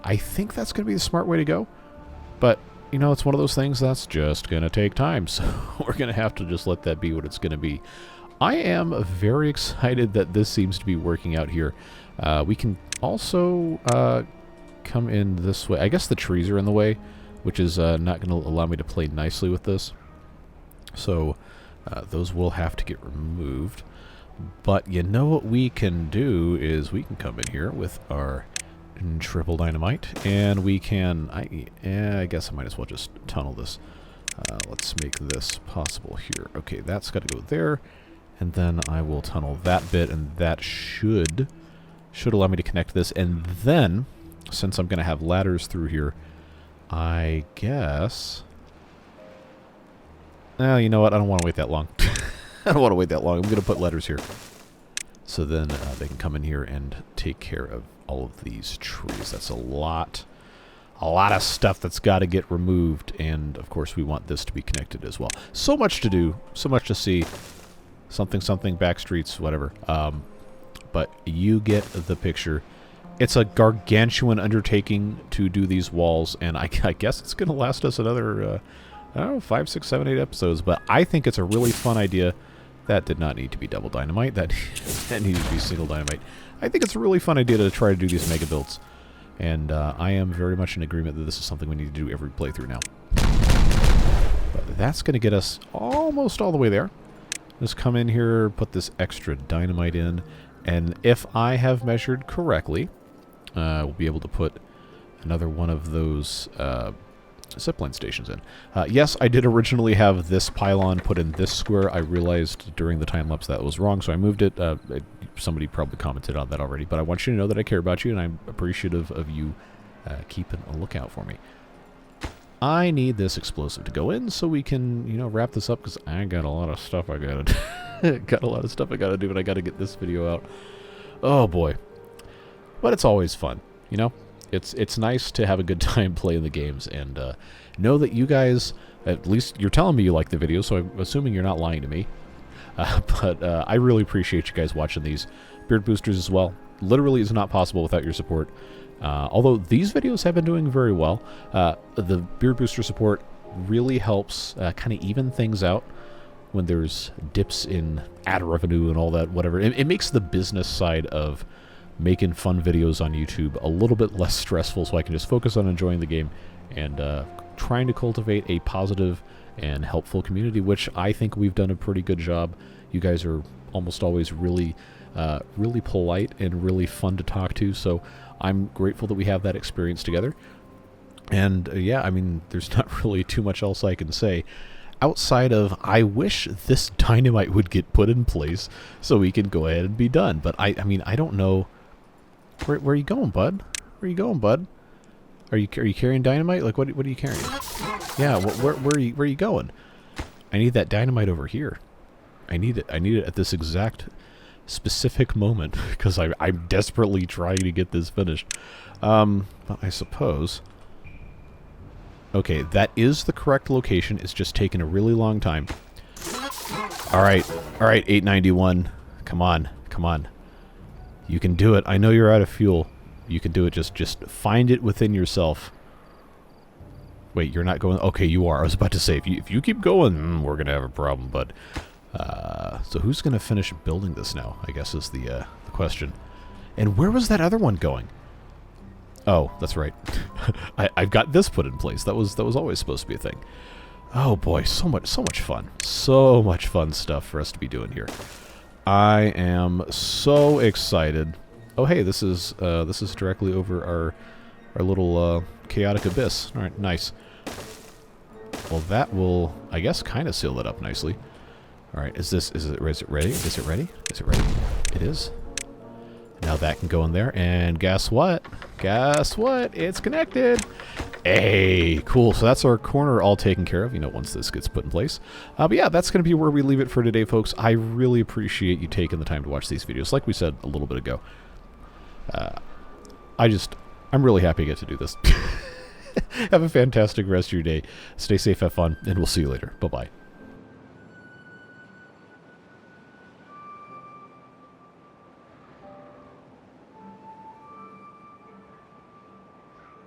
I think that's going to be the smart way to go, but, you know, it's one of those things that's just going to take time, so we're going to have to just let that be what it's going to be. I am very excited that this seems to be working out here. We can also come in this way. I guess the trees are in the way, which is not going to allow me to play nicely with this. So those will have to get removed. But you know what we can do is we can come in here with our triple dynamite, and we can, I guess I might as well just tunnel this. Let's make this possible here. Okay, that's got to go there, and then I will tunnel that bit, and that should allow me to connect this. And then, since I'm going to have ladders through here, I guess... you know what? I don't want to wait that long. I don't want to wait that long. I'm going to put ladders here. So then they can come in here and take care of all of these trees. That's a lot of stuff that's got to get removed. And, of course, we want this to be connected as well. So much to do. So much to see. Something, back streets, whatever. But you get the picture. It's a gargantuan undertaking to do these walls, and I guess it's going to last us another, I don't know, 5, 6, 7, 8 episodes, but I think it's a really fun idea. That did not need to be double dynamite. That needed to be single dynamite. I think it's a really fun idea to try to do these mega builds, and I am very much in agreement that this is something we need to do every playthrough now. But that's going to get us almost all the way there. Just come in here, put this extra dynamite in, and if I have measured correctly, we'll be able to put another one of those zipline stations in. Yes, I did originally have this pylon put in this square. I realized during the time-lapse that was wrong, so I moved it. Somebody probably commented on that already, but I want you to know that I care about you, and I'm appreciative of you keeping a lookout for me. I need this explosive to go in so we can, you know, wrap this up, because I got a lot of stuff I gotta do. Got a lot of stuff I gotta do, and I gotta get this video out. Oh boy. But it's always fun, you know? It's nice to have a good time playing the games, and know that you guys, at least you're telling me you like the video, so I'm assuming you're not lying to me. But I really appreciate you guys watching these. Beard Boosters as well. Literally is not possible without your support. Although these videos have been doing very well, the Beard Booster support really helps kind of even things out when there's dips in ad revenue and all that, whatever. It makes the business side of making fun videos on YouTube a little bit less stressful, so I can just focus on enjoying the game and trying to cultivate a positive and helpful community, which I think we've done a pretty good job. You guys are almost always really polite and really fun to talk to, so I'm grateful that we have that experience together. And yeah, I mean, there's not really too much else I can say outside of I wish this dynamite would get put in place so we can go ahead and be done. But I mean, I don't know. Where are you going, bud? Where are you going, bud? Are you carrying dynamite? Like, what are you carrying? Yeah, where are you going? I need that dynamite over here. I need it at this exact specific moment, because I'm desperately trying to get this finished. But I suppose... Okay, that is the correct location. It's just taken a really long time. Alright, 891. Come on. You can do it. I know you're out of fuel. You can do it. Just find it within yourself. Wait, you're not going... Okay, you are. I was about to say, if you keep going, we're going to have a problem, but... so who's going to finish building this now, I guess is the question. And where was that other one going? Oh, that's right. I've got this put in place. That was always supposed to be a thing. Oh boy, so much fun. So much fun stuff for us to be doing here. I am so excited. Oh hey, this is directly over our little chaotic abyss. All right, nice. Well, that will, I guess, kind of seal it up nicely. All right, is it ready? Is it ready? It is. Now that can go in there, and guess what? It's connected. Hey, cool. So that's our corner all taken care of, you know, once this gets put in place. But yeah, that's going to be where we leave it for today, folks. I really appreciate you taking the time to watch these videos. Like we said a little bit ago, I'm really happy to get to do this. Have a fantastic rest of your day. Stay safe, have fun, and we'll see you later. Bye-bye.